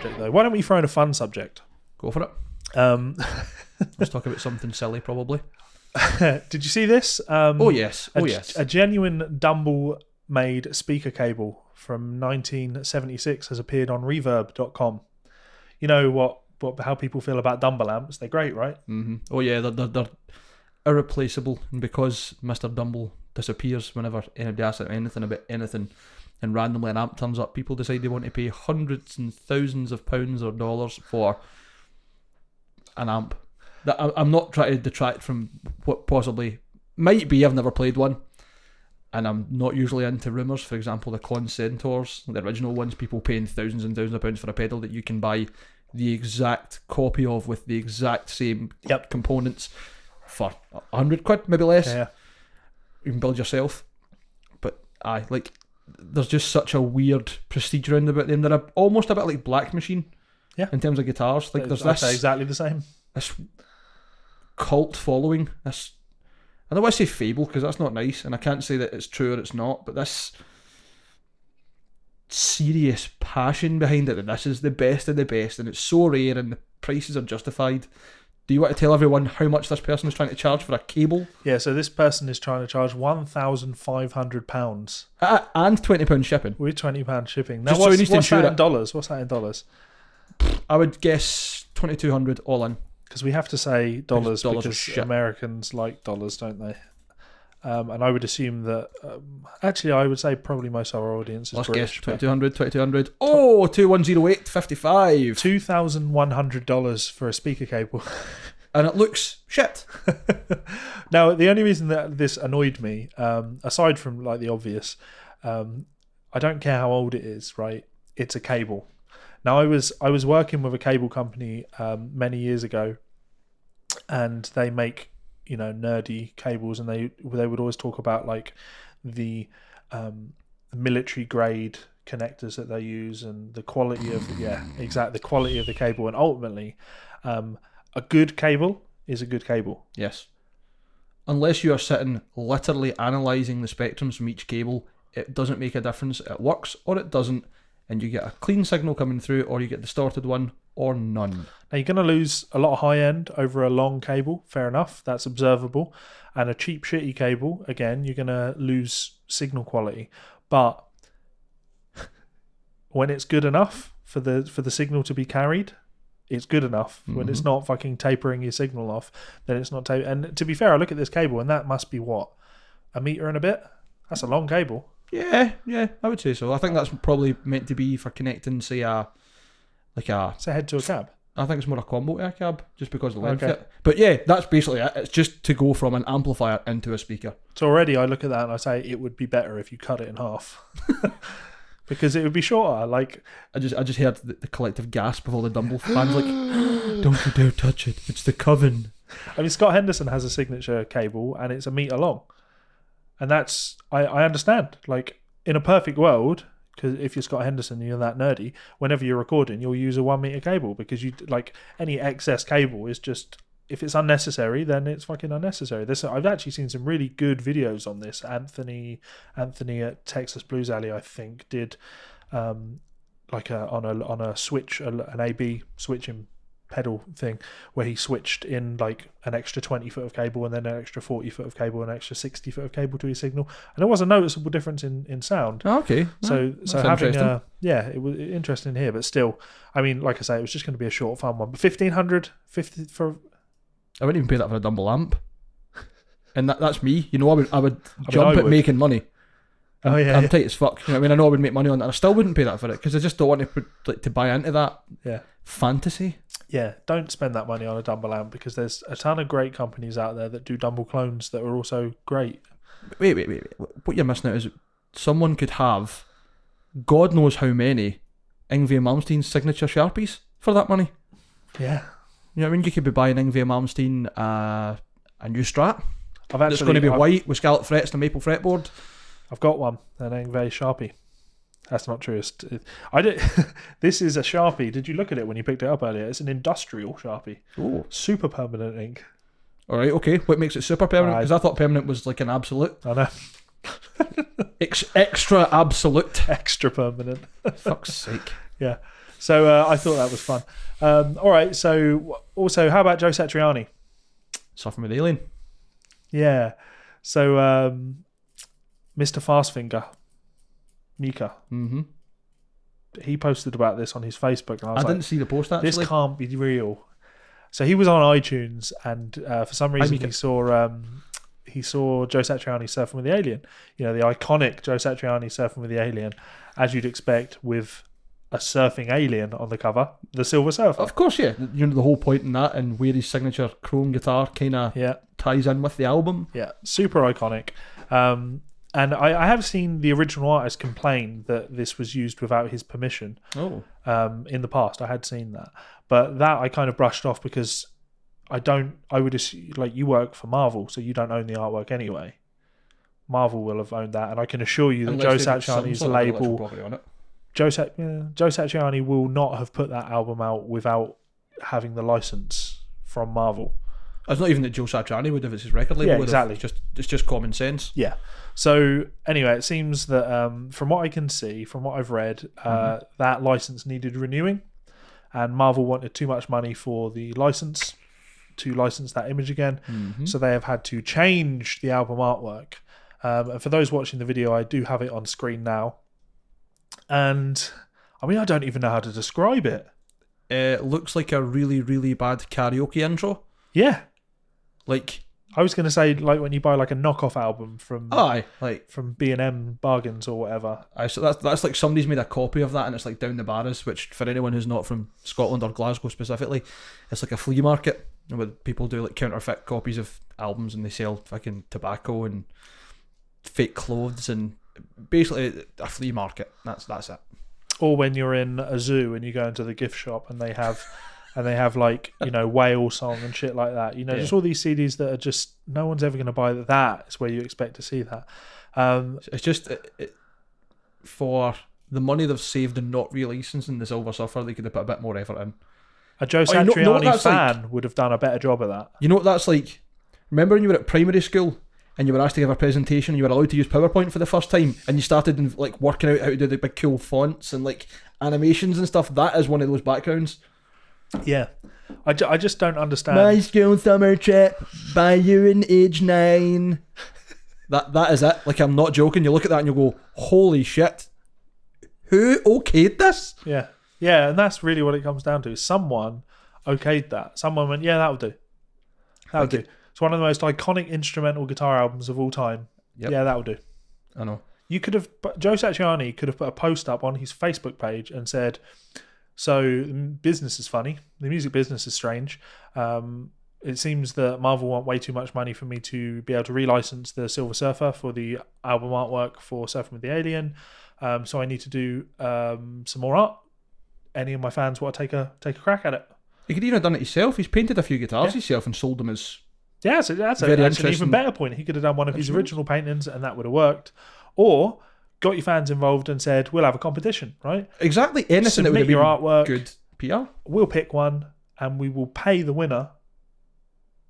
subject though. Why don't we throw in a fun subject? Go for it. Let's talk about something silly, probably. Did you see this? Oh yes. A genuine Dumble-made speaker cable from 1976 has appeared on Reverb.com. You know how people feel about Dumble amps? They're great, right? Mm-hmm. Oh yeah, they're irreplaceable, and because Mr. Dumble disappears whenever anybody asks anything about anything, and randomly an amp turns up, people decide they want to pay hundreds and thousands of pounds or dollars for an amp. I'm not trying to detract from what possibly might be. I've never played one, and I'm not usually into rumours. For example, the Concentors, the original ones, people paying thousands and thousands of pounds for a pedal that you can buy the exact copy of with the exact same components for £100, maybe less. Yeah. You can build yourself. But there's just such a weird prestige around about them. They're almost a bit like Black Machine. Yeah. In terms of guitars, like there's this exactly the same. This cult following. This, I don't want to say fable because that's not nice, and I can't say that it's true or it's not. But this serious passion behind it that this is the best of the best, and it's so rare, and the prices are justified. Do you want to tell everyone how much this person is trying to charge for a cable? Yeah, so this person is trying to charge £1,500 and £20 shipping with £20 shipping. Now, just so he needs to what's that insure in dollars? What's that in dollars? I would guess $2,200 all in. Because we have to say dollars because shit. Americans like dollars, don't they? And I would assume that... actually, I would say probably most of our audience is Let's British. guess $2,200. Oh, 2108.55. $2,100 for a speaker cable. And it looks shit. Now, the only reason that this annoyed me, aside from like the obvious, I don't care how old it is, right? It's a cable. Now, I was working with a cable company many years ago, and they make nerdy cables, and they would always talk about like the military grade connectors that they use and the quality of the quality of the cable, and ultimately a good cable is a good cable. Yes. Unless you are sitting literally analysing the spectrums from each cable, it doesn't make a difference. It works or it doesn't, and you get a clean signal coming through, or you get distorted one, or none. Now, you're going to lose a lot of high end over a long cable, fair enough, that's observable. And a cheap shitty cable, again, you're going to lose signal quality. But when it's good enough for the signal to be carried, it's good enough. Mm-hmm. When it's not fucking tapering your signal off, then it's not tapering. And to be fair, I look at this cable, and that must be what? A metre and a bit? That's a long cable. Yeah, I would say so. I think that's probably meant to be for connecting, say, it's a head to a cab. I think it's more a combo to a cab, just because of the length of it. But yeah, that's basically it. It's just to go from an amplifier into a speaker. So already I look at that and I say it would be better if you cut it in half. Because it would be shorter. Like I just heard the collective gasp of all the Dumble fans like, don't you dare touch it, it's the coven. I mean, Scott Henderson has a signature cable and it's a metre long. And that's, I understand. Like, in a perfect world, because if you're Scott Henderson and you're that nerdy, whenever you're recording, you'll use a 1 metre cable, because you like any excess cable is just, if it's unnecessary, then it's fucking unnecessary. I've actually seen some really good videos on this. Anthony at Texas Blues Alley, I think, did on a switch, an AB switching pedal thing, where he switched in like an extra 20 foot of cable and then an extra 40 foot of cable and an extra 60 foot of cable to his signal, and there was a noticeable difference in sound. Oh, okay. So having it was interesting here, but still, I mean, like I say, it was just going to be a short fun one. But $1,550 for, I wouldn't even pay that for a Dumble amp. And that's me. I would jump at making money. I'm tight as fuck. You know what I mean? I know I would make money on that. I still wouldn't pay that for it, because I just don't want to buy into that fantasy. Yeah, don't spend that money on a Dumble amp, because there's a ton of great companies out there that do Dumble clones that are also great. Wait. What you're missing out is someone could have God knows how many Yngwie Malmsteen's signature Sharpies for that money. Yeah. You know what I mean? You could be buying Yngwie Malmsteen a new Strat. It's going to be white with scallop frets and a maple fretboard. I've got one, an Yngwie Sharpie. That's not true. This is a Sharpie. Did you look at it when you picked it up earlier? It's an industrial Sharpie. Oh, super permanent ink. All right, okay. What makes it super permanent? Because I thought permanent was like an absolute. I know. Extra absolute. Extra permanent. Fuck's sake. Yeah. So I thought that was fun. All right. So also, how about Joe Satriani? Suffering with Alien. Yeah. So Mr. Fastfinger, Mika, he posted about this on his Facebook, and I was I didn't see the post actually. this can't be real. So he was on iTunes, and for some reason he saw Joe Satriani surfing with the alien. You know, the iconic Joe Satriani surfing with the alien, as you'd expect, with a surfing alien on the cover, the Silver Surfer. Of course, yeah. You know, the whole point in that, and where his signature chrome guitar kind of ties in with the album. Yeah, super iconic. And I have seen the original artist complain that this was used without his permission. Oh. In the past, I had seen that, but that I kind of brushed off because I would assume, like, you work for Marvel, so you don't own the artwork anyway. Marvel will have owned that, and I can assure you that Joe Satriani's label, Joe Satriani will not have put that album out without having the license from Marvel. It's not even that Joe Satriani would, if it's his record label. Yeah, exactly. It's just common sense. Yeah. So anyway, it seems that from what I can see, from what I've read, that license needed renewing, and Marvel wanted too much money for the license to license that image again. So they have had to change the album artwork. And for those watching the video, I do have it on screen now. And I mean, I don't even know how to describe it. It looks like a really, really bad karaoke intro. Yeah. Like, I was going to say, like when you buy like a knockoff album from from B&M Bargains or whatever. So that's like somebody's made a copy of that, and it's like down the Barras, which for anyone who's not from Scotland or Glasgow specifically, it's like a flea market where people do like counterfeit copies of albums, and they sell fucking tobacco and fake clothes, and basically a flea market. That's it. Or when you're in a zoo and you go into the gift shop and they have like, you know, whale song and shit like that. You know, just all these CDs that are just, no one's ever going to buy that. That is where you expect to see that. It's just for the money they've saved and not releasing the Silver Surfer, they could have put a bit more effort in. A Joe Satriani fan would have done a better job of that. You know what that's like? Remember when you were at primary school and you were asked to give a presentation, you were allowed to use PowerPoint for the first time, and you started like working out how to do the big cool fonts and like animations and stuff? That is one of those backgrounds. Yeah. I just don't understand. My school summer trip by you in age 9. That is it. Like, I'm not joking. You look at that and you go, holy shit. Who okayed this? Yeah. Yeah, and that's really what it comes down to. Someone okayed that. Someone went, yeah, that'll do. That'll do. It's one of the most iconic instrumental guitar albums of all time. Yep. Yeah, that'll do. I know. Joe Satriani could have put a post up on his Facebook page and said, so business is funny. The music business is strange. It seems that Marvel want way too much money for me to be able to relicense the Silver Surfer for the album artwork for Surfing with the Alien. So I need to do some more art. Any of my fans want to take a crack at it? He could even have done it himself. He's painted a few guitars himself and sold them as. Yeah, so that's an even better point. He could have done one of his original paintings, and that would have worked. Or got your fans involved and said, we'll have a competition, right? Exactly. Anything that would have been your artwork, good PR. We'll pick one, and we will pay the winner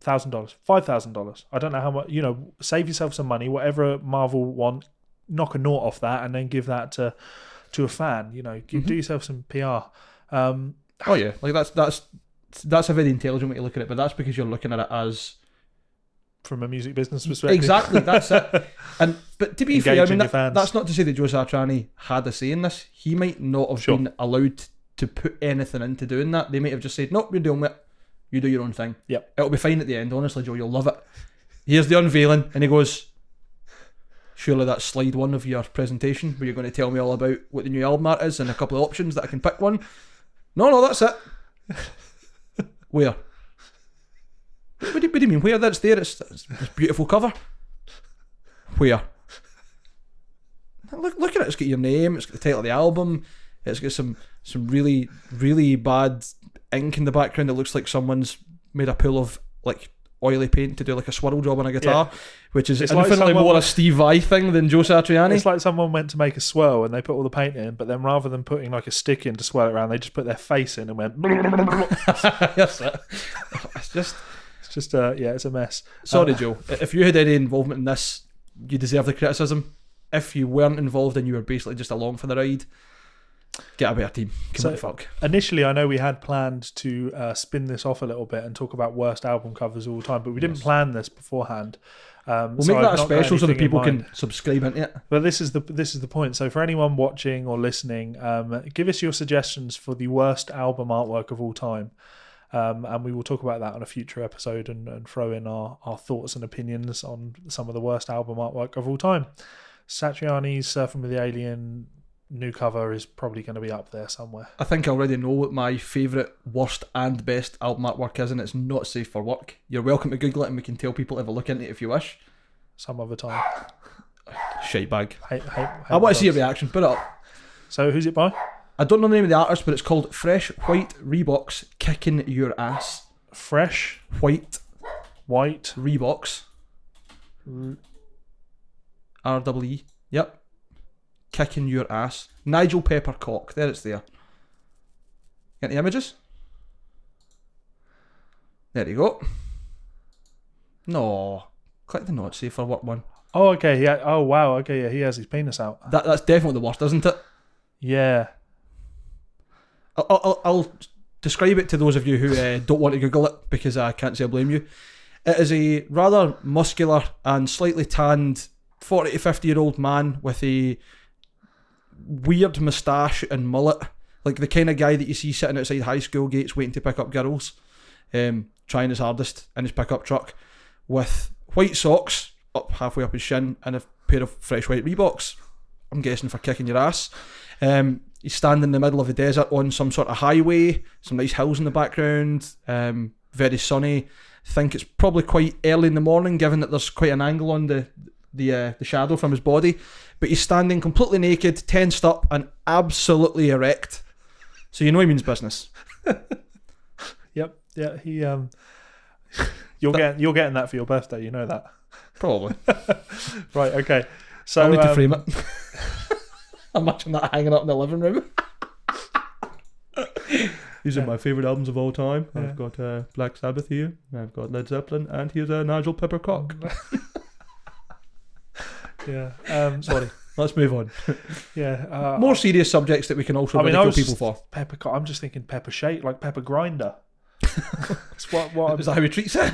$1,000, $5,000. I don't know how much. You know, save yourself some money. Whatever Marvel want, knock a nought off that, and then give that to a fan. You know, do yourself some PR. Oh yeah, like that's a very intelligent way to look at it, but that's because you're looking at it as from a music business perspective. Exactly, that's it. But to be fair, I mean, that's not to say that Joe Satriani had a say in this. He might not have been allowed to put anything into doing that. They might have just said, nope, you're doing it. You do your own thing. Yep. It'll be fine at the end. Honestly, Joe, you'll love it. Here's the unveiling. And he goes, surely that's slide 1 of your presentation where you're going to tell me all about what the new album art is and a couple of options that I can pick one. No, that's it. Where? What do you mean? Where? That's there. It's beautiful cover. Where? Look at it. It's got your name. It's got the title of the album. It's got some really, really bad ink in the background. It looks like someone's made a pool of like oily paint to do like a swirl job on a guitar, which is infinitely more a Steve Vai thing than Joe Satriani. It's like someone went to make a swirl and they put all the paint in, but then rather than putting like a stick in to swirl it around, they just put their face in and went. That's it. It's a mess. Sorry, Joe. If you had any involvement in this, you deserve the criticism. If you weren't involved and you were basically just along for the ride, Get a better team. Come on, So- fuck. Initially, I know we had planned to spin this off a little bit and talk about worst album covers of all time, but we didn't Yes. plan this beforehand. We'll So make I've that a not got special so that anything in people mind. can subscribe into it. But this is the point. So for anyone watching or listening, give us your suggestions for the worst album artwork of all time, and we will talk about that on a future episode and throw in our thoughts and opinions on some of the worst album artwork of all time. Satriani's Surfing with the Alien new cover is probably going to be up there somewhere. I think I already know what my favourite, worst and best album artwork is, and it's not safe for work. You're welcome to Google it and we can tell people to have a look into it if you wish. Some other time. Shite bag. Hate I want to see a dogs. reaction. Put it up. So who's it by? I don't know the name of the artist, but it's called Fresh White Reeboks Kicking Your Ass. Fresh White White. Reeboks. REE. Yep. Kicking Your Ass. Nigel Peppercock. There it's there. Get the images? There you go. No. Click the not safe for work one. Oh, okay. Yeah. Oh, wow. Okay. Yeah, he has his penis out. That's definitely the worst, isn't it? Yeah. I'll describe it to those of you who don't want to Google it because I can't say I blame you. It is a rather muscular and slightly tanned 40 to 50-year-old man with a weird moustache and mullet, like the kind of guy that you see sitting outside high school gates waiting to pick up girls, trying his hardest in his pickup truck, with white socks up halfway up his shin and a pair of fresh white Reeboks. I'm guessing for kicking your ass. He's standing in the middle of the desert on some sort of highway, some nice hills in the background, very sunny. I think it's probably quite early in the morning, given that there's quite an angle on the shadow from his body. But he's standing completely naked, tensed up, and absolutely erect. So you know he means business. Yep. Yeah. He. You're getting that for your birthday. You know that. Probably. Right. Okay. So I'll need to frame it. Imagine that hanging up in the living room. These are my favourite albums of all time. Yeah. I've got Black Sabbath here. I've got Led Zeppelin, and here's Nigel Peppercock. Yeah. Sorry. Let's move on. Yeah. More serious subjects that we can also I mean, ridicule I was people for. pepper. I'm just thinking pepper shake, like pepper grinder. That's what Is that how he treats it?